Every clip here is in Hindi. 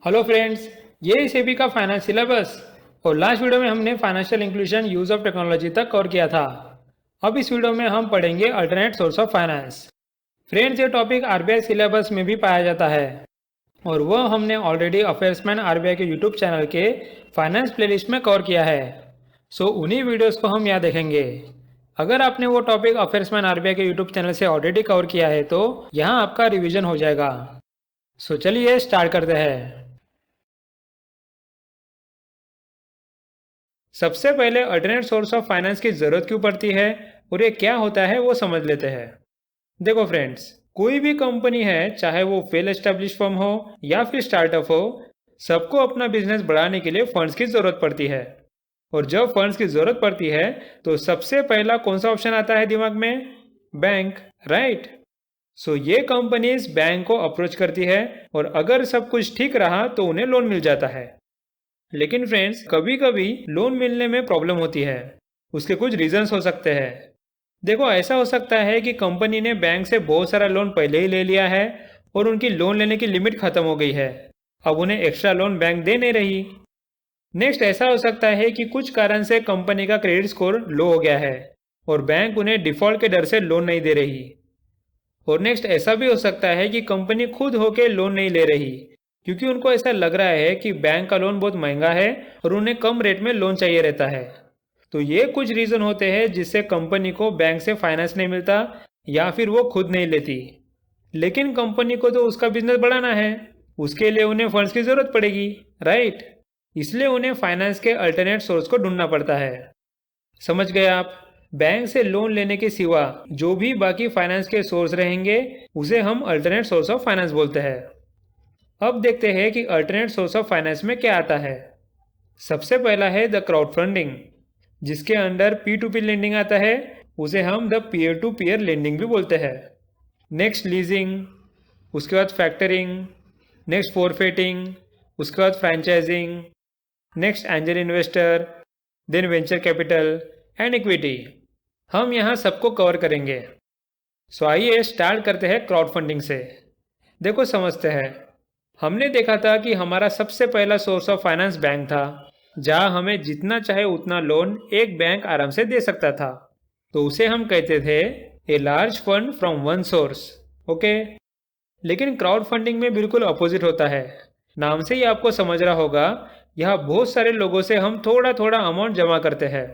हेलो फ्रेंड्स, ये सेबी का फाइनेंस सिलेबस और लास्ट वीडियो में हमने financial inclusion use of technology तक कवर किया था। अब इस वीडियो में हम पढ़ेंगे alternate source of finance. Friends, ये टॉपिक आरबीआई सिलेबस में भी पाया जाता है और वह हमने ऑलरेडी अफेयर्समैन आरबीआई के यूट्यूब चैनल के फाइनेंस प्लेलिस्ट में कवर किया है। सो उन्हीं वीडियोस को हम यहाँ देखेंगे। अगर आपने वो टॉपिक अफेयर्समैन आरबीआई के यूट्यूब चैनल से ऑलरेडी कवर किया है तो यहाँ आपका रिविजन हो जाएगा। सो चलिए स्टार्ट करते हैं। सबसे पहले अल्टरनेट सोर्स ऑफ फाइनेंस की जरूरत क्यों पड़ती है और ये क्या होता है वो समझ लेते हैं। देखो फ्रेंड्स, कोई भी कंपनी है, चाहे वो वेल एस्टेब्लिश फर्म हो या फिर स्टार्टअप हो, सबको अपना बिजनेस बढ़ाने के लिए फंड्स की जरूरत पड़ती है। और जब फंड्स की जरूरत पड़ती है तो सबसे पहला कौन सा ऑप्शन आता है दिमाग में? Bank, right. सो ये कंपनीज बैंक को अप्रोच करती है और अगर सब कुछ ठीक रहा तो उन्हें लोन मिल जाता है। लेकिन फ्रेंड्स, कभी कभी लोन मिलने में प्रॉब्लम होती है। उसके कुछ रीजंस हो सकते हैं। देखो, ऐसा हो सकता है कि कंपनी ने बैंक से बहुत सारा लोन पहले ही ले लिया है और उनकी लोन लेने की लिमिट खत्म हो गई है। अब उन्हें एक्स्ट्रा लोन बैंक दे नहीं रही। नेक्स्ट, ऐसा हो सकता है कि कुछ कारण से कंपनी का क्रेडिट स्कोर लो हो गया है और बैंक उन्हें डिफॉल्ट के डर से लोन नहीं दे रही। और नेक्स्ट, ऐसा भी हो सकता है कि कंपनी खुद होके लोन नहीं ले रही क्योंकि उनको ऐसा लग रहा है कि बैंक का लोन बहुत महंगा है और उन्हें कम रेट में लोन चाहिए रहता है। तो ये कुछ रीज़न होते हैं जिससे कंपनी को बैंक से फाइनेंस नहीं मिलता या फिर वो खुद नहीं लेती। लेकिन कंपनी को तो उसका बिजनेस बढ़ाना है, उसके लिए उन्हें फंड्स की ज़रूरत पड़ेगी, राइट। इसलिए उन्हें फाइनेंस के अल्टरनेट सोर्स को ढूंढना पड़ता है। समझ गए आप? बैंक से लोन लेने के सिवा जो भी बाकी फाइनेंस के सोर्स रहेंगे उसे हम अल्टरनेट सोर्स ऑफ फाइनेंस बोलते हैं। अब देखते हैं कि अल्टरनेट सोर्स ऑफ फाइनेंस में क्या आता है। सबसे पहला है द क्राउड फंडिंग, जिसके अंडर P2P लेंडिंग आता है। उसे हम the peer to peer lending भी बोलते हैं। नेक्स्ट लीजिंग, उसके बाद फैक्टरिंग, नेक्स्ट फॉरफेटिंग, उसके बाद franchising, next angel investor, then venture capital and equity. हम यहाँ सबको कवर करेंगे। सो आइए स्टार्ट करते हैं क्राउड फंडिंग से। देखो, समझते हैं। हमने देखा था कि हमारा सबसे पहला सोर्स ऑफ फाइनेंस बैंक था, जहां हमें जितना चाहे उतना लोन एक बैंक आराम से दे सकता था। तो उसे हम कहते थे a large fund from one source. Okay. लेकिन क्राउड फंडिंग में बिल्कुल अपोजिट होता है। नाम से ही आपको समझ रहा होगा, यहाँ बहुत सारे लोगों से हम थोड़ा थोड़ा अमाउंट जमा करते हैं।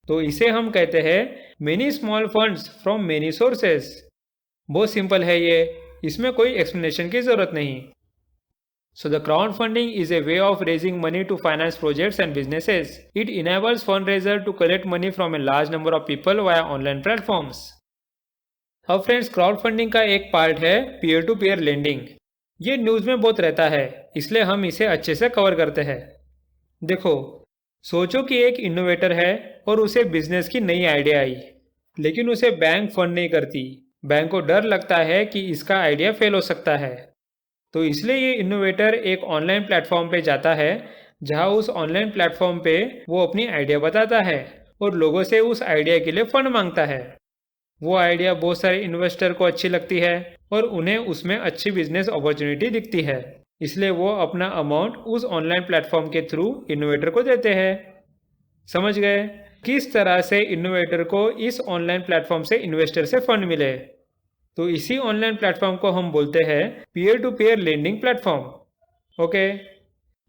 तो इसे हम कहते हैं many small funds from many sources. बहुत सिंपल है ये, इसमें कोई एक्सप्लेनेशन की जरूरत नहीं। So the crowdfunding is a way of raising money to finance projects and businesses. It enables fundraiser to collect money from a large number of people via online platforms. अब फ्रेंड्स, क्राउड फंडिंग का एक पार्ट है पीयर टू पीयर लेंडिंग। ये न्यूज़ में बहुत रहता है, इसलिए हम इसे अच्छे से कवर करते हैं। देखो, सोचो कि एक इनोवेटर है और उसे बिजनेस की नई आइडिया आई, लेकिन उसे बैंक फंड नहीं करती। बैंक को डर लगता है कि इसका आइडिया फेल हो सकता है। तो इसलिए ये इनोवेटर एक ऑनलाइन प्लेटफॉर्म पे जाता है, जहां उस ऑनलाइन प्लेटफॉर्म पे वो अपनी आइडिया बताता है और लोगों से उस आइडिया के लिए फंड मांगता है। वो आइडिया बहुत सारे इन्वेस्टर को अच्छी लगती है और उन्हें उसमें अच्छी बिजनेस अपॉर्चुनिटी दिखती है, इसलिए वो अपना अमाउंट उस ऑनलाइन प्लेटफॉर्म के थ्रू इनोवेटर को देते हैं। समझ गए किस तरह से इनोवेटर को इस ऑनलाइन प्लेटफॉर्म से इन्वेस्टर से फंड मिले? तो इसी ऑनलाइन प्लेटफॉर्म को हम बोलते हैं peer to peer lending platform. Okay.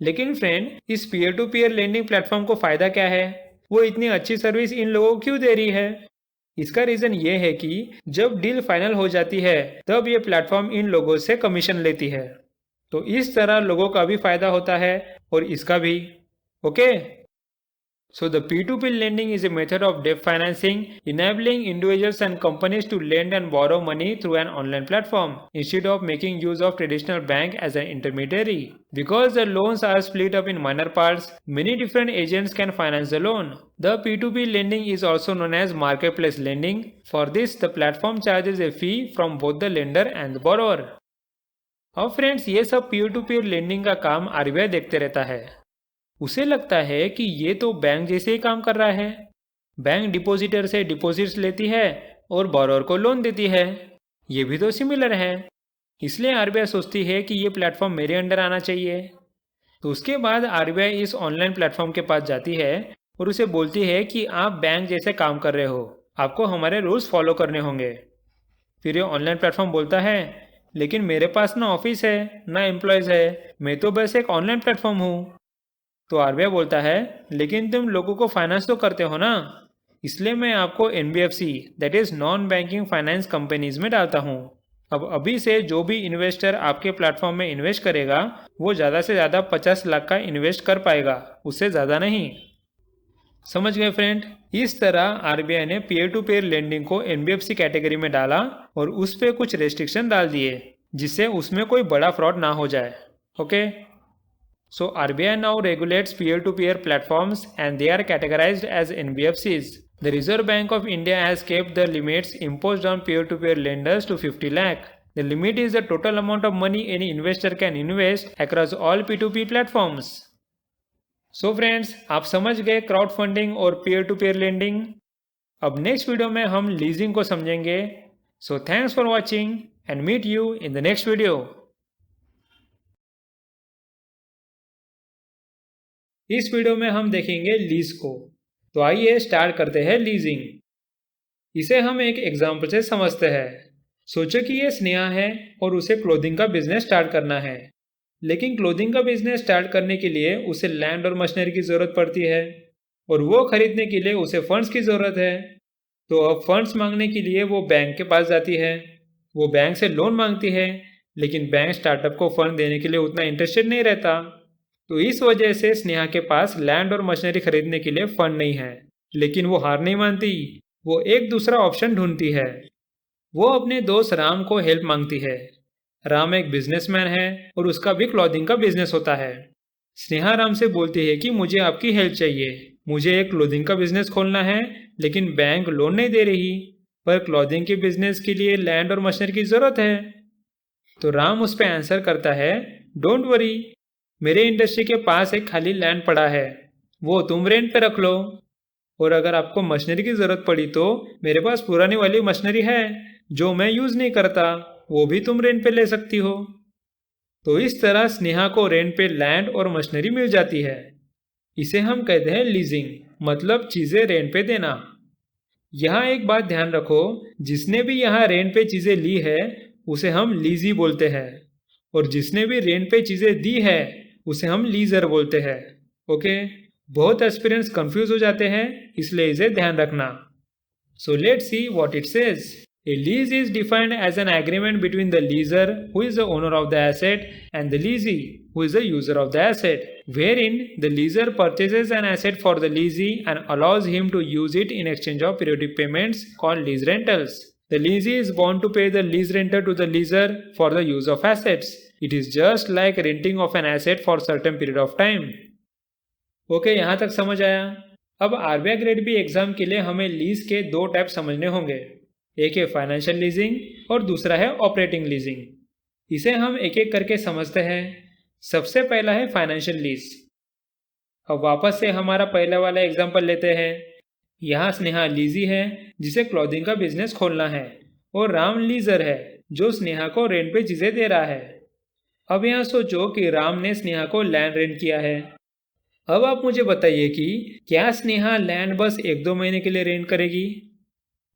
लेकिन फ्रेंड, इस peer to peer lending platform को फायदा क्या है? वो इतनी अच्छी सर्विस इन लोगों को क्यों दे रही है? इसका रीजन ये है कि जब डील फाइनल हो जाती है तब ये प्लेटफॉर्म इन लोगों से कमीशन लेती है। तो इस तरह लोगों का भी फायदा होता है और इसका भी। Okay. So the P2P lending is a method of debt financing, enabling individuals and companies to lend and borrow money through an online platform instead of making use of traditional bank as an intermediary. Because the loans are split up in minor parts, many different agents can finance the loan. The P2P lending is also known as marketplace lending. For this, the platform charges a fee from both the lender and the borrower. अब फ्रेंड्स, ये सब पीयर टू पीयर लेंडिंग का काम आरबीआई देखते रहता है। उसे लगता है कि ये तो बैंक जैसे ही काम कर रहा है। बैंक डिपॉजिटर से डिपॉजिट्स लेती है और बोरोअर को लोन देती है। ये भी तो सिमिलर है। इसलिए आरबीआई सोचती है कि ये प्लेटफॉर्म मेरे अंडर आना चाहिए। तो उसके बाद आरबीआई इस ऑनलाइन प्लेटफॉर्म के पास जाती है और उसे बोलती है कि आप बैंक जैसे काम कर रहे हो, आपको हमारे रूल्स फॉलो करने होंगे। फिर ये ऑनलाइन प्लेटफॉर्म बोलता है, लेकिन मेरे पास ना ऑफिस है ना एम्प्लॉयज़ है, मैं तो बस एक ऑनलाइन प्लेटफॉर्म हूँ। तो आरबीआई बोलता है, लेकिन तुम लोगों को फाइनेंस तो करते हो ना, इसलिए मैं आपको NBFC that is non banking finance companies में डालता हूँ। अब अभी से जो भी इन्वेस्टर आपके प्लेटफॉर्म में इन्वेस्ट करेगा वो ज़्यादा से ज़्यादा 50 लाख का इन्वेस्ट कर पाएगा, उससे ज़्यादा नहीं। समझ गए फ्रेंड? इस तरह आरबीआई ने पीयर टू पीयर लेंडिंग को एनबीएफसी कैटेगरी में डाला और उस पर कुछ रेस्ट्रिक्शन डाल दिए जिससे उसमें कोई बड़ा फ्रॉड ना हो जाए। Okay, so RBI now regulates peer to peer platforms and they are categorized as NBFCs. The Reserve Bank of India has kept the limits imposed on peer-to-peer lenders to 50 lakh. The limit is the total amount of money any investor can invest across all P2P platforms. So friends, आप समझ गए क्राउड फंडिंग और पीयर टू पीयर लेंडिंग। अब नेक्स्ट वीडियो में हम लीजिंग को समझेंगे। So thanks for watching and meet you in the next video. इस वीडियो में हम देखेंगे लीज को। तो आइए स्टार्ट करते हैं लीजिंग। इसे हम एक एग्जाम्पल से समझते हैं। सोचो कि ये स्नेहा है और उसे क्लोथिंग का बिजनेस स्टार्ट करना है, लेकिन क्लोथिंग का बिजनेस स्टार्ट करने के लिए उसे लैंड और मशीनरी की ज़रूरत पड़ती है और वो खरीदने के लिए उसे फंड्स की ज़रूरत है। तो अब फंड्स मांगने के लिए वो बैंक के पास जाती है। वो बैंक से लोन मांगती है, लेकिन बैंक स्टार्टअप को फंड देने के लिए उतना इंटरेस्टेड नहीं रहता। तो इस वजह से स्नेहा के पास लैंड और मशीनरी खरीदने के लिए फंड नहीं है, लेकिन वो हार नहीं मानती। वो एक दूसरा ऑप्शन ढूंढती है। वो अपने दोस्त राम को हेल्प मांगती है। राम एक बिजनेसमैन है और उसका भी क्लॉथिंग का बिजनेस होता है। स्नेहा राम से बोलती है कि मुझे आपकी हेल्प चाहिए, मुझे एक क्लोथिंग का बिजनेस खोलना है, लेकिन बैंक लोन नहीं दे रही, पर क्लॉथिंग के बिजनेस के लिए लैंड और मशीनरी की ज़रूरत है। तो राम उस पर आंसर करता है, डोंट वरी, मेरे इंडस्ट्री के पास एक खाली लैंड पड़ा है, वो तुम रेंट पे रख लो, और अगर आपको मशीनरी की ज़रूरत पड़ी तो मेरे पास पुरानी वाली मशीनरी है जो मैं यूज़ नहीं करता, वो भी तुम रेंट पे ले सकती हो। तो इस तरह स्नेहा को रेंट पे लैंड और मशीनरी मिल जाती है। इसे हम कहते हैं लीजिंग, मतलब चीज़ें रेंट पे देना। यहाँ एक बात ध्यान रखो, जिसने भी यहाँ रेंट पे चीज़ें ली है उसे हम लीजी बोलते हैं, और जिसने भी रेंट पे चीज़ें दी है उसे हम लीजर बोलते हैं। ओके, बहुत एस्पिरेंट्स कंफ्यूज हो जाते हैं, इसलिए इसे ध्यान रखना। सो let's see what it says. A lease is defined as an agreement between the leaser, who is the owner of the asset, and the leasee, who is the user of the asset, wherein the leaser purchases an asset for the leasee and allows him to use it in exchange of periodic payments called lease rentals. The leasee is bound to pay the lease rental to the leaser for the use of assets. It is just like renting of an asset for certain period of time. Okay, यहाँ तक समझ आया। अब आरबीआई ग्रेड बी एग्जाम के लिए हमें लीज के दो टाइप समझने होंगे। एक है फाइनेंशियल लीजिंग और दूसरा है ऑपरेटिंग लीजिंग। इसे हम एक एक करके समझते हैं। सबसे पहला है फाइनेंशियल लीज। अब वापस से हमारा पहला वाला एग्जांपल लेते हैं। यहाँ स्नेहा लीजी है जिसे क्लॉथिंग का बिजनेस खोलना है, और राम लीजर है जो स्नेहा को रेंट पे चीज़ें दे रहा है। अब यहाँ सोचो कि राम ने स्नेहा को लैंड रेंट किया है। अब आप मुझे बताइए कि क्या स्नेहा लैंड बस 1-2 महीने के लिए रेंट करेगी?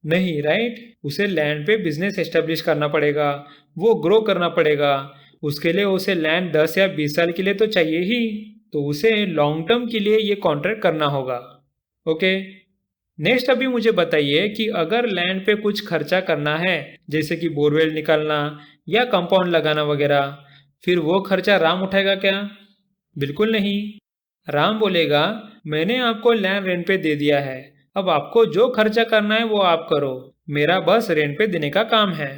नहीं, राइट? उसे लैंड पे बिजनेस एस्टेब्लिश करना पड़ेगा, वो ग्रो करना पड़ेगा। उसके लिए उसे लैंड 10 या 20 साल के लिए तो चाहिए ही, तो उसे लॉन्ग टर्म के लिए ये कॉन्ट्रैक्ट करना होगा। ओके, नेक्स्ट अभी मुझे बताइए कि अगर लैंड पे कुछ खर्चा करना है, जैसे कि बोरवेल निकालना या कंपाउंड लगाना वगैरह, फिर वो खर्चा राम उठाएगा क्या? बिल्कुल नहीं। राम बोलेगा, मैंने आपको लैंड रेंट पे दे दिया है, अब आपको जो खर्चा करना है वो आप करो, मेरा बस रेंट पे देने का काम है।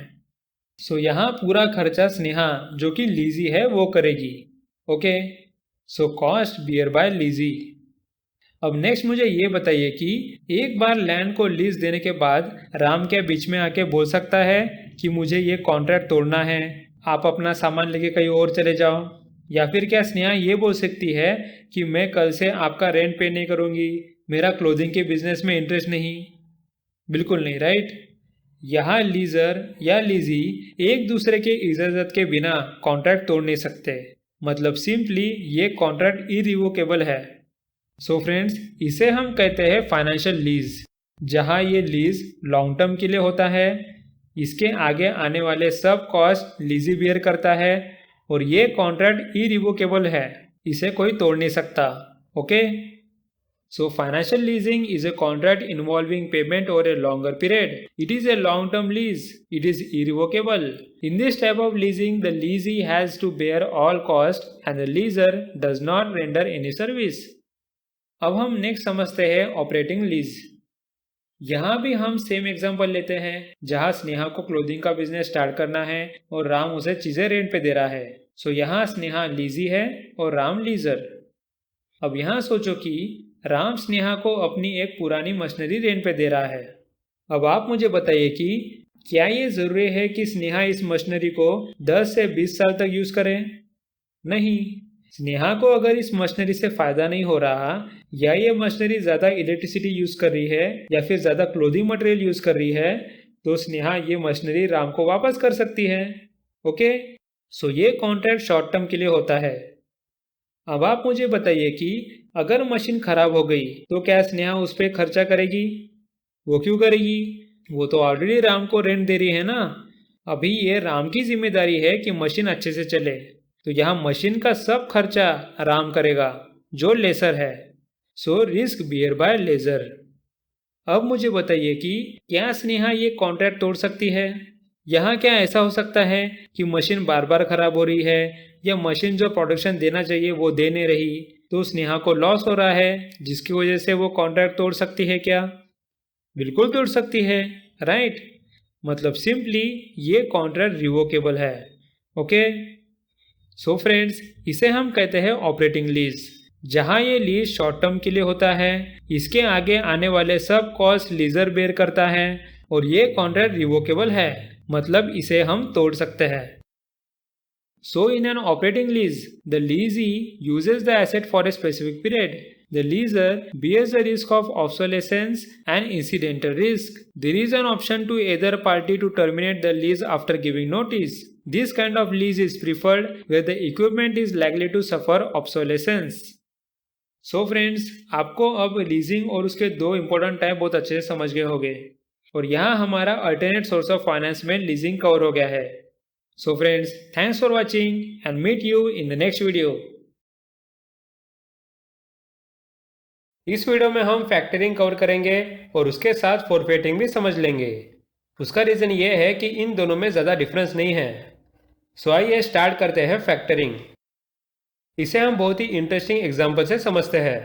सो यहाँ पूरा खर्चा स्नेहा जो कि लीजी है वो करेगी। Okay, so cost bear by lessee. अब नेक्स्ट मुझे ये बताइए कि एक बार लैंड को लीज देने के बाद राम क्या बीच में आके बोल सकता है कि मुझे ये कॉन्ट्रैक्ट तोड़ना है, आप अपना सामान लेके कहीं और चले जाओ? या फिर क्या स्नेहा ये बोल सकती है कि मैं कल से आपका रेंट पे नहीं करूँगी, मेरा क्लोथिंग के बिजनेस में इंटरेस्ट नहीं? बिल्कुल नहीं, राइट? यहाँ लीजर या लीजी एक दूसरे के इजाज़त के बिना कॉन्ट्रैक्ट तोड़ नहीं सकते। मतलब सिंपली ये कॉन्ट्रैक्ट इरिवोकेबल है। सो फ्रेंड्स, इसे हम कहते हैं फाइनेंशियल लीज, जहां ये लीज लॉन्ग टर्म के लिए होता है। इसके आगे आने वाले सब कॉस्ट लीजी बियर करता है और ये कॉन्ट्रैक्ट इरिवोकेबल है, इसे कोई तोड़ नहीं सकता। Okay, so financial leasing is a contract involving payment over a longer period. It is a long-term lease. It is irrevocable. In this type of leasing, the leasee has to bear all costs and the leaser does not render any service. अब हम नेक्स्ट समझते हैं ऑपरेटिंग लीज। यहाँ भी हम सेम एग्जांपल लेते हैं, जहाँ स्नेहा को क्लोथिंग का बिजनेस स्टार्ट करना है और राम उसे चीजें रेंट पे दे रहा है। सो यहाँ स्नेहा लीजी है और राम लीजर। अब यहाँ सोचो कि राम स्नेहा को अपनी एक पुरानी मशीनरी रेंट पे दे रहा है। अब आप मुझे बताइए कि क्या ये जरूरी है कि स्नेहा इस मशीनरी को 10 से 20 साल तक यूज करे? नहीं। स्नेहा को अगर इस मशीनरी से फायदा नहीं हो रहा, या ये मशीनरी ज्यादा इलेक्ट्रिसिटी यूज कर रही है या फिर ज्यादा क्लोथिंग मटेरियल यूज कर रही है, तो स्नेहा ये मशीनरी राम को वापस कर सकती है। ओके, सो ये कॉन्ट्रैक्ट शॉर्ट टर्म के लिए होता है। अब आप मुझे बताइए कि अगर मशीन खराब हो गई तो क्या स्नेहा उस पर खर्चा करेगी? वो क्यों करेगी? वो तो ऑलरेडी राम को रेंट दे रही है ना। अभी ये राम की जिम्मेदारी है कि मशीन अच्छे से चले, तो यहाँ मशीन का सब खर्चा राम करेगा, जो लेसर है। So risk bear by lessor. अब मुझे बताइए कि क्या स्नेहा ये कॉन्ट्रैक्ट तोड़ सकती है? यहाँ क्या ऐसा हो सकता है कि मशीन बार बार खराब हो रही है या मशीन जो प्रोडक्शन देना चाहिए वो दे नहीं रही, तो स्नेहा को लॉस हो रहा है, जिसकी वजह से वो कॉन्ट्रैक्ट तोड़ सकती है क्या? बिल्कुल तोड़ सकती है, राइट। मतलब सिंपली ये कॉन्ट्रैक्ट रिवोकेबल है। ओके, सो फ्रेंड्स, इसे हम कहते हैं ऑपरेटिंग लीज, जहां ये लीज शॉर्ट टर्म के लिए होता है। इसके आगे आने वाले सब कॉस्ट लीजर बेयर करता है और ये कॉन्ट्रैक्ट रिवोकेबल है, मतलब इसे हम तोड़ सकते हैं। So in an operating lease, the leasee uses the asset for a specific period. The leaser bears the risk of obsolescence and incidental risk. There is an option to either party to terminate the lease after giving notice. This kind of lease is preferred where the equipment is likely to suffer obsolescence. So friends, आपको अब लीजिंग और उसके दो इंपॉर्टेंट टाइप बहुत अच्छे से समझ गए होंगे, और यहाँ हमारा अल्टरनेट सोर्स ऑफ फाइनेंस में लीजिंग कवर हो गया है। So friends, thanks for watching and meet you in the next video. इस वीडियो में हम फैक्टरिंग कवर करेंगे और उसके साथ फॉरफेटिंग भी समझ लेंगे। उसका रीज़न ये है कि इन दोनों में ज़्यादा डिफरेंस नहीं है। सो आइए स्टार्ट करते हैं फैक्टरिंग। इसे हम बहुत ही इंटरेस्टिंग एग्जाम्पल से समझते हैं।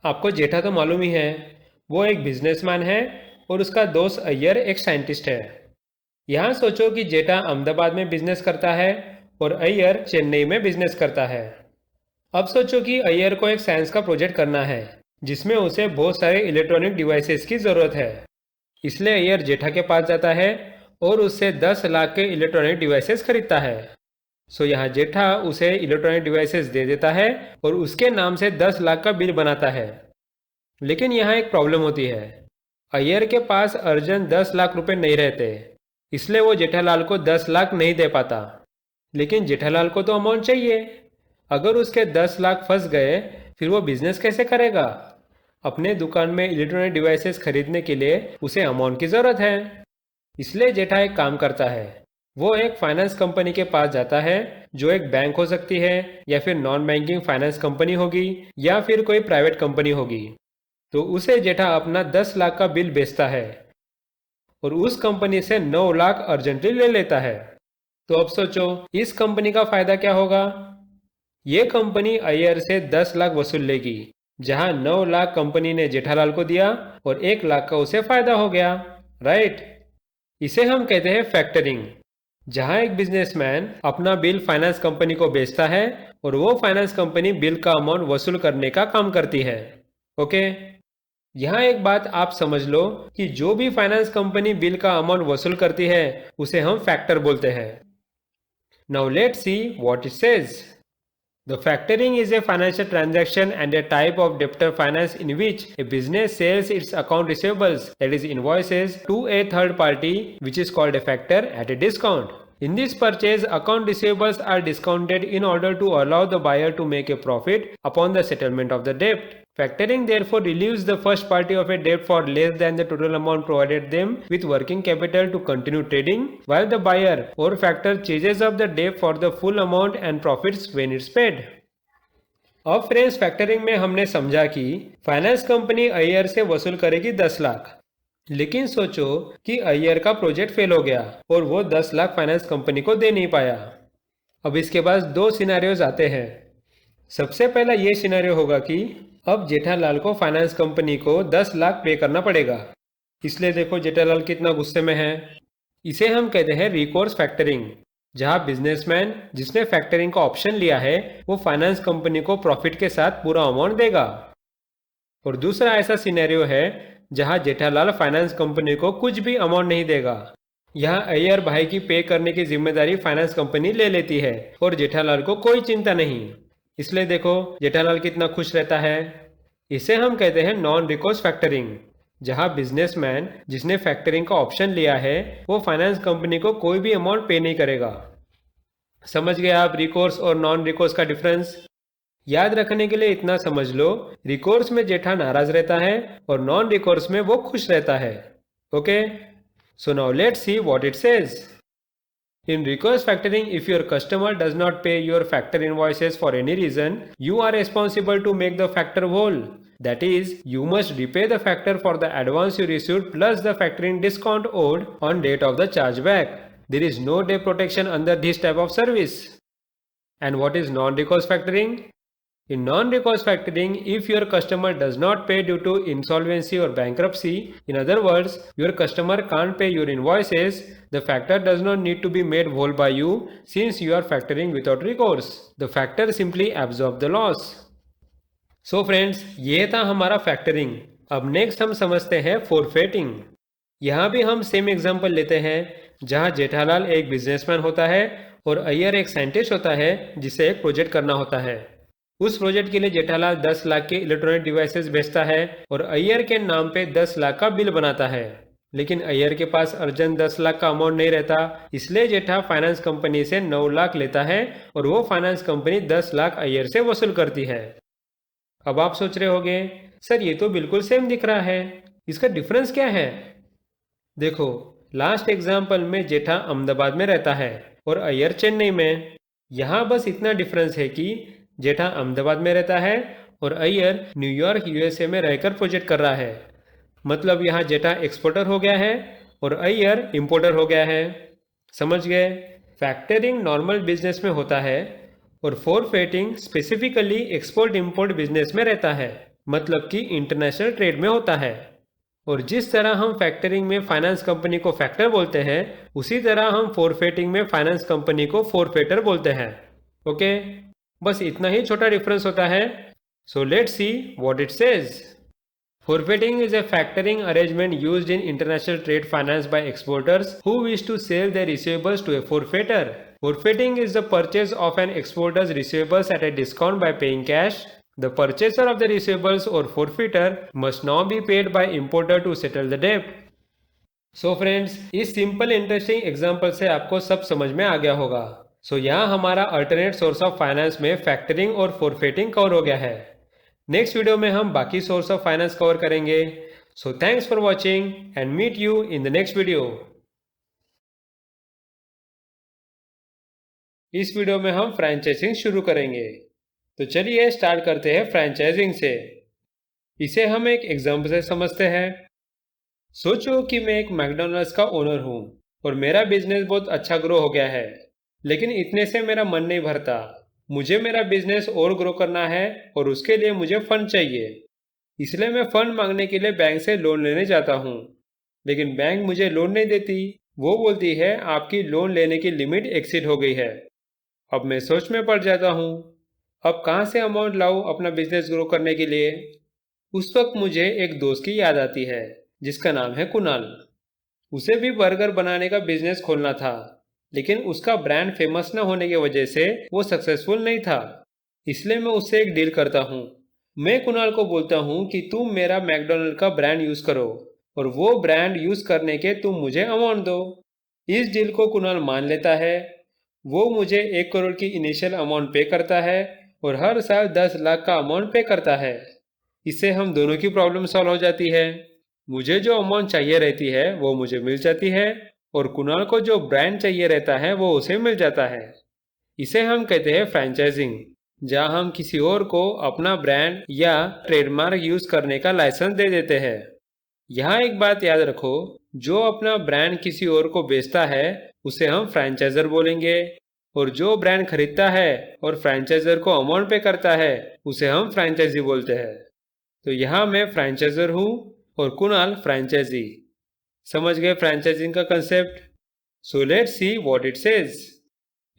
आपको जेठा तो मालूम ही है, वो एक बिजनेसमैन है और उसका दोस्त अय्यर एक साइंटिस्ट है। यहाँ सोचो कि जेठा अहमदाबाद में बिजनेस करता है और अय्यर चेन्नई में बिजनेस करता है। अब सोचो कि अय्यर को एक साइंस का प्रोजेक्ट करना है जिसमें उसे बहुत सारे इलेक्ट्रॉनिक डिवाइसेस की ज़रूरत है। इसलिए अय्यर जेठा के पास जाता है और उससे 10 लाख के इलेक्ट्रॉनिक डिवाइसेस खरीदता है। सो यहाँ जेठा उसे इलेक्ट्रॉनिक डिवाइसेस दे देता है और उसके नाम से 10 लाख का बिल बनाता है। लेकिन यहाँ एक प्रॉब्लम होती है, अय्यर के पास अर्जेंट 10 लाख रुपए नहीं रहते, इसलिए वो जेठालाल को 10 लाख नहीं दे पाता। लेकिन जेठालाल को तो अमाउंट चाहिए। अगर उसके 10 लाख फंस गए फिर वो बिजनेस कैसे करेगा? अपने दुकान में इलेक्ट्रॉनिक डिवाइसेस खरीदने के लिए उसे अमाउंट की ज़रूरत है। इसलिए जेठा एक काम करता है, वो एक फाइनेंस कंपनी के पास जाता है, जो एक बैंक हो सकती है या फिर नॉन बैंकिंग फाइनेंस कंपनी होगी या फिर कोई प्राइवेट कंपनी होगी। तो उसे जेठा अपना 10 लाख का बिल बेचता है और उस कंपनी से 9 लाख अर्जेंटली ले लेता है। तो अब सोचो इस कंपनी का फायदा क्या होगा? ये कंपनी अय्यर से 10 लाख वसूल लेगी, जहां 9 लाख कंपनी ने जेठालाल को दिया और 1 लाख का उसे फायदा हो गया, राइट। इसे हम कहते हैं फैक्टरिंग, जहां एक बिजनेसमैन अपना बिल फाइनेंस कंपनी को बेचता है और वो फाइनेंस कंपनी बिल का अमाउंट वसूल करने का काम करती है। ओके, यहाँ एक बात आप समझ लो कि जो भी फाइनेंस कंपनी बिल का अमाउंट वसूल करती है उसे हम फैक्टर बोलते हैं। Now let's see what it says. The factoring is a financial transaction and a type of debtor finance in which a business sells its account receivables, that is invoices, to a third party which is called a factor at a discount. In this purchase, account receivables are discounted in order to allow the buyer to make a profit upon the settlement of the debt. Factoring therefore relieves the first party of a debt for less than the total amount provided them with working capital to continue trading, while the buyer or factor chases up the debt for the full amount and profits when it's paid. अब फ्रेंड्स फैक्टरिंग में हमने समझा कि फाइनेंस कंपनी अय्यर से वसूल करेगी 10 लाख, लेकिन सोचो कि अय्यर का प्रोजेक्ट फेल हो गया और वो 10 लाख फाइनेंस कंपनी को दे नहीं पाया। अब इसके पास दो सिनेरियोज आते हैं। सबसे पहला ये सिनेरियो होगा कि अब जेठालाल को फाइनेंस कंपनी को 10 लाख पे करना पड़ेगा। इसलिए देखो जेठालाल कितना गुस्से में है। इसे हम कहते हैं रिकोर्स फैक्टरिंग, जहां बिजनेसमैन जिसने फैक्टरिंग का ऑप्शन लिया है वो फाइनेंस कंपनी को प्रॉफिट के साथ पूरा अमाउंट देगा। और दूसरा ऐसा सिनेरियो है जहां जेठालाल फाइनेंस कंपनी को कुछ भी अमाउंट नहीं देगा। यहाँ अय्यर भाई की पे करने की जिम्मेदारी फाइनेंस कंपनी ले लेती है और जेठालाल को कोई चिंता नहीं। इसलिए देखो जेठालाल कितना खुश रहता है। इसे हम कहते हैं नॉन रिकोर्स फैक्टरिंग, जहां बिजनेसमैन जिसने फैक्टरिंग का ऑप्शन लिया है वो फाइनेंस कंपनी को कोई भी अमाउंट पे नहीं करेगा। समझ गए आप रिकोर्स और नॉन रिकोर्स का डिफरेंस? याद रखने के लिए इतना समझ लो, रिकोर्स में जेठा नाराज रहता है और नॉन रिकोर्स में वो खुश रहता है। Okay, so now let's see what it says. In recourse factoring, if your customer does not pay your factor invoices for any reason, you are responsible to make the factor whole. That is, you must repay the factor for the advance you received plus the factoring discount owed on date of the chargeback. There is no debt protection under this type of service. And what is non-recourse factoring? In non-recourse factoring, if your customer does not pay due to insolvency or bankruptcy, in other words, your customer can't pay your invoices, the factor does not need to be made whole by you since you are factoring without recourse. The factor simply absorbs the loss. So friends, ये था हमारा फैक्टरिंग। अब नेक्स्ट हम समझते हैं फोरफेटिंग। यहाँ भी हम सेम एग्जांपल लेते हैं, जहाँ जेठालाल एक बिजनेसमैन होता है और अय्यर एक साइंटिस्ट होता है जिसे एक प्रोजेक्ट करना होता है। उस प्रोजेक्ट के लिए जेठालाल 10 लाख के इलेक्ट्रॉनिक डिवाइसेस बेचता है और अय्यर के नाम पे 10 लाख का बिल बनाता है। लेकिन अय्यर के पास अर्जेंट 10 लाख का अमाउंट नहीं रहता, इसलिए जेठा फाइनेंस कंपनी से 9 लाख लेता है और वो फाइनेंस कंपनी 10 लाख अय्यर से वसूल करती है। अब आप सोच रहे होंगे, सर ये तो बिल्कुल सेम दिख रहा है, इसका डिफरेंस क्या है? देखो, लास्ट एग्जाम्पल में जेठा अहमदाबाद में रहता है और अय्यर चेन्नई में। यहाँ बस इतना डिफरेंस है कि जेठा अहमदाबाद में रहता है और अय्यर न्यूयॉर्क यूएसए में रहकर प्रोजेक्ट कर रहा है। मतलब यहाँ जेठा एक्सपोर्टर हो गया है और अय्यर इंपोर्टर हो गया है। समझ गए? फैक्टरिंग नॉर्मल बिजनेस में होता है और फोरफेटिंग स्पेसिफिकली एक्सपोर्ट इंपोर्ट बिजनेस में रहता है, मतलब कि इंटरनेशनल ट्रेड में होता है। और जिस तरह हम फैक्टरिंग में फाइनेंस कंपनी को फैक्टर बोलते हैं, उसी तरह हम फोरफेटिंग में फाइनेंस कंपनी को फोरफेटर बोलते हैं। ओके, बस इतना ही छोटा डिफरेंस होता है। सो let's see what it says. Forfeiting is a factoring arrangement used in international trade finance by exporters who wish to sell their receivables to a forfeiter. Forfeiting is the purchase of an exporter's receivables at a discount by paying cash. The purchaser of the receivables or forfeiter must now be paid by importer to settle the debt. So friends, इस सिंपल इंटरेस्टिंग एग्जाम्पल से आपको सब समझ में आ गया होगा। सो यहाँ हमारा अल्टरनेट सोर्स ऑफ फाइनेंस में फैक्टरिंग और फोरफेटिंग कवर हो गया है। नेक्स्ट वीडियो में हम बाकी सोर्स ऑफ फाइनेंस कवर करेंगे। So thanks for watching and meet you in the next video. इस वीडियो में हम फ्रैंचाइजिंग शुरू करेंगे। तो चलिए स्टार्ट करते हैं फ्रैंचाइजिंग से। इसे हम एक एग्जाम्पल से समझते हैं। सोचो कि मैं एक मैकडॉनल्ड्स का ओनर हूँ और मेरा बिजनेस बहुत अच्छा ग्रो हो गया है, लेकिन इतने से मेरा मन नहीं भरता। मुझे मेरा बिजनेस और ग्रो करना है और उसके लिए मुझे फंड चाहिए। इसलिए मैं फंड मांगने के लिए बैंक से लोन लेने जाता हूँ, लेकिन बैंक मुझे लोन नहीं देती। वो बोलती है आपकी लोन लेने की लिमिट एक्सीड हो गई है। अब मैं सोच में पड़ जाता हूँ, अब कहाँ से अमाउंट लाऊं अपना बिजनेस ग्रो करने के लिए। उस वक्त मुझे एक दोस्त की याद आती है जिसका नाम है कुणाल। उसे भी बर्गर बनाने का बिजनेस खोलना था, लेकिन उसका ब्रांड फेमस न होने की वजह से वो सक्सेसफुल नहीं था। इसलिए मैं उससे एक डील करता हूँ। मैं कुणाल को बोलता हूँ कि तुम मेरा मैकडॉनल्ड का ब्रांड यूज करो और वो ब्रांड यूज करने के तुम मुझे अमाउंट दो। इस डील को कुणाल मान लेता है। वो मुझे 1 करोड़ की इनिशियल अमाउंट पे करता है और हर साल 10 लाख का अमाउंट पे करता है। इससे हम दोनों की प्रॉब्लम सॉल्व हो जाती है। मुझे जो अमाउंट चाहिए रहती है वो मुझे मिल जाती है और कुणाल को जो ब्रांड चाहिए रहता है वो उसे मिल जाता है। इसे हम कहते हैं फ्रैंचाइजिंग, जहां हम किसी और को अपना ब्रांड या ट्रेडमार्क यूज करने का लाइसेंस दे देते हैं। यहाँ एक बात याद रखो, जो अपना ब्रांड किसी और को बेचता है उसे हम फ्रैंचाइजर बोलेंगे और जो ब्रांड खरीदता है और फ्रैंचाइजर को अमाउंट पे करता है उसे हम फ्रैंचाइजी बोलते हैं। तो यहाँ मैं फ्रैंचाइजर हूँ और कुणाल फ्रैंचाइजी। समझ गए फ्रैंचाइजिंग का concept? So let's see what it says.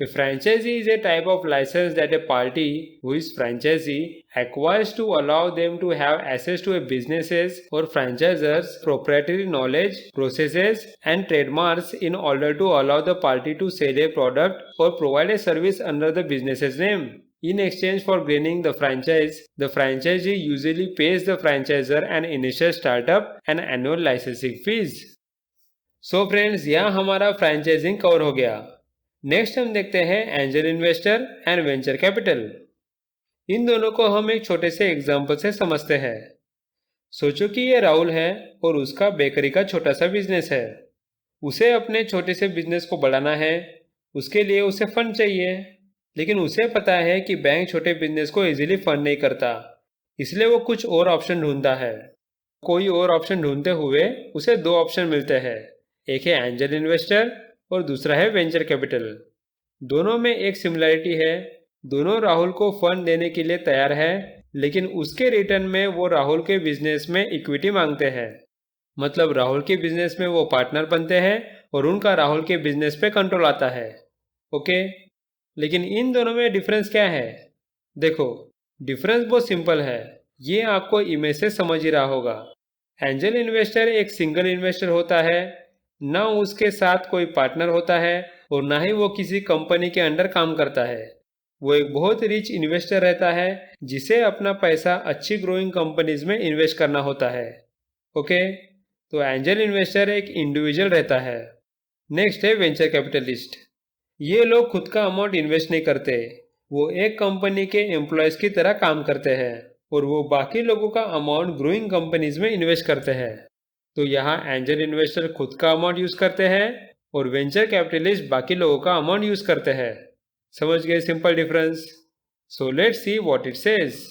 A franchisee is a type of license that a party who is franchisee acquires to allow them to have access to a businesses or franchisors' proprietary knowledge, processes, and trademarks in order to allow the party to sell a product or provide a service under the business's name. In exchange for gaining the franchise, the franchisee usually pays the franchisor an initial startup and annual licensing fees. So friends, यहाँ हमारा फ्रैंचाइजिंग कवर हो गया। नेक्स्ट हम देखते हैं angel investor and venture capital. इन दोनों को हम एक छोटे से एग्जाम्पल से समझते हैं। सोचो कि ये राहुल है और उसका बेकरी का छोटा सा बिजनेस है। उसे अपने छोटे से बिजनेस को बढ़ाना है, उसके लिए उसे फंड चाहिए, लेकिन उसे पता है कि बैंक छोटे बिजनेस को इजीली फंड नहीं करता, इसलिए वो कुछ और ऑप्शन ढूंढता है। कोई और ऑप्शन ढूंढते हुए उसे 2 ऑप्शन मिलते हैं, एक है एंजल इन्वेस्टर और दूसरा है वेंचर कैपिटल। दोनों में एक सिमिलरिटी है, दोनों राहुल को फंड देने के लिए तैयार है, लेकिन उसके रिटर्न में वो राहुल के बिजनेस में इक्विटी मांगते हैं। मतलब राहुल के बिजनेस में वो पार्टनर बनते हैं और उनका राहुल के बिजनेस पे कंट्रोल आता है। ओके, लेकिन इन दोनों में डिफरेंस क्या है? देखो, डिफरेंस बहुत सिंपल है, ये आपको इमेज से समझ ही रहा होगा। एंजल इन्वेस्टर एक सिंगल इन्वेस्टर होता है, ना उसके साथ कोई पार्टनर होता है और ना ही वो किसी कंपनी के अंडर काम करता है। वो एक बहुत रिच इन्वेस्टर रहता है जिसे अपना पैसा अच्छी ग्रोइंग कंपनीज में इन्वेस्ट करना होता है। ओके, तो एंजल इन्वेस्टर एक इंडिविजुअल रहता है। नेक्स्ट है वेंचर कैपिटलिस्ट। ये लोग खुद का अमाउंट इन्वेस्ट नहीं करते, वो एक कंपनी के एम्प्लॉयज की तरह काम करते हैं और वो बाकी लोगों का अमाउंट ग्रोइंग कंपनीज में इन्वेस्ट करते हैं। तो यहाँ एंजल इन्वेस्टर खुद का अमाउंट यूज करते हैं और वेंचर कैपिटलिस्ट बाकी लोगों का अमाउंट यूज करते हैं। समझ गए simple difference? So let's see what it says.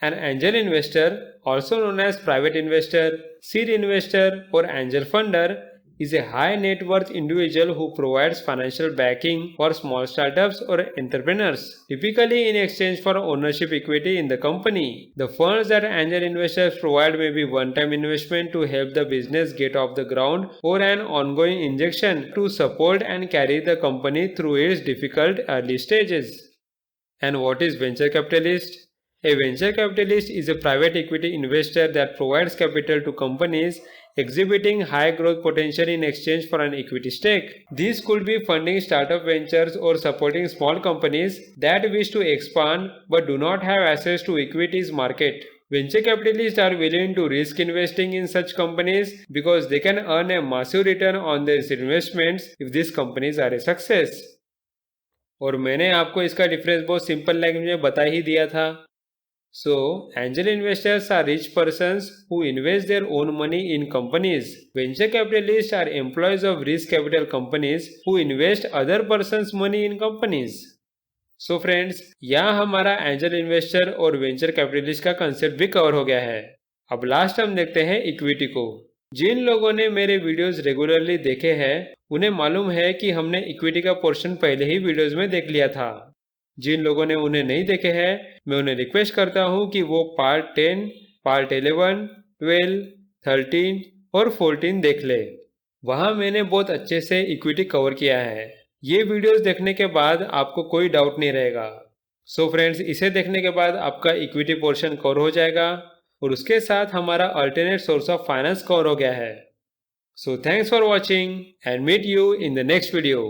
An angel investor, also known as private investor, seed investor और angel funder, is a high net worth individual who provides financial backing for small startups or entrepreneurs, typically in exchange for ownership equity in the company. The funds that angel investors provide may be one-time investment to help the business get off the ground or an ongoing injection to support and carry the company through its difficult early stages. And what is venture capitalist? A venture capitalist is a private equity investor that provides capital to companies exhibiting high growth potential in exchange for an equity stake. These could be funding startup ventures or supporting small companies that wish to expand but do not have access to equities market. Venture capitalists are willing to risk investing in such companies because they can earn a massive return on their investments if these companies are a success. और मैंने आपको इसका डिफरेंस बहुत सिंपल लैंग्वेज में बता ही दिया था। So, angel investors are rich persons who invest their own money in companies. Venture capitalists are employees of risk capital companies who invest other persons' money in companies. So friends, यहाँ हमारा एंजल इन्वेस्टर और वेंचर कैपिटलिस्ट का कंसेप्ट भी कवर हो गया है। अब लास्ट हम देखते हैं इक्विटी को। जिन लोगों ने मेरे वीडियोस रेगुलरली देखे हैं उन्हें मालूम है कि हमने इक्विटी का पोर्शन पहले ही वीडियोस में देख लिया था। जिन लोगों ने उन्हें नहीं देखे हैं मैं उन्हें रिक्वेस्ट करता हूं कि वो पार्ट 10, पार्ट 11, 12, 13 और 14 देख ले। वहां मैंने बहुत अच्छे से इक्विटी कवर किया है। ये वीडियोस देखने के बाद आपको कोई डाउट नहीं रहेगा। सो फ्रेंड्स, इसे देखने के बाद आपका इक्विटी पोर्शन कवर हो जाएगा और उसके साथ हमारा alternate source of finance cover हो गया है। So thanks for watching and meet you in the next video.